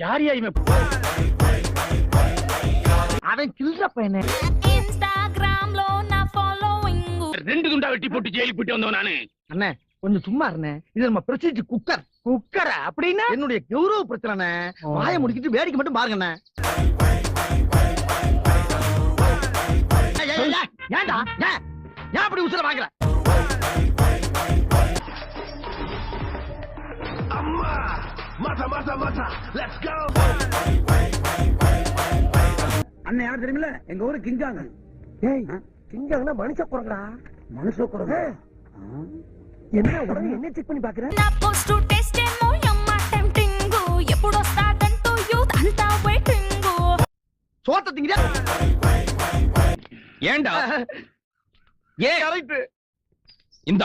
யாரியா இவன்? அவன் சில்ற பையனே. இன்ஸ்டாகிராம்ல நான் ஃபாலோவிங். 2 துண்டா வெட்டி போட்டு ஜெயிலுக்கு போயிட்டு வந்தவன் நானு. அண்ணே கொஞ்சம் சும்மா இருண்ணே. இது நம்ம பிரசித்தி குக்கர். குக்கரா அப்படின்னா? என்னுடைய கௌரவ பிரச்சனை. வாயை முடிக்கிட்டு வேடிக்கை மட்டும் பாருங்கண்ணே. ஏன்டா ஏன் அப்படி உசுர வாங்கல? அண்ணன் யார் தெரியுமில்ல? எங்க ஊரு கிங்காங்க. ஏய் கிங்காங்கன்னா மனுஷ குரங்கடா. மனுஷ குரங்கு. என்ன உடனே என்ன செக் பண்ணி பாக்குறேன்? నా పోస్ట్ టు టెస్ట్ ఏమో యమ్మ టెంప్టింగ్. ఎప్పుడు వస్తాదంటూ యూత్ అంతా వెయిటింగ్. சோத்த திங்கிறியா? ஏன்டா? ஏன் கரெக்ட். இந்த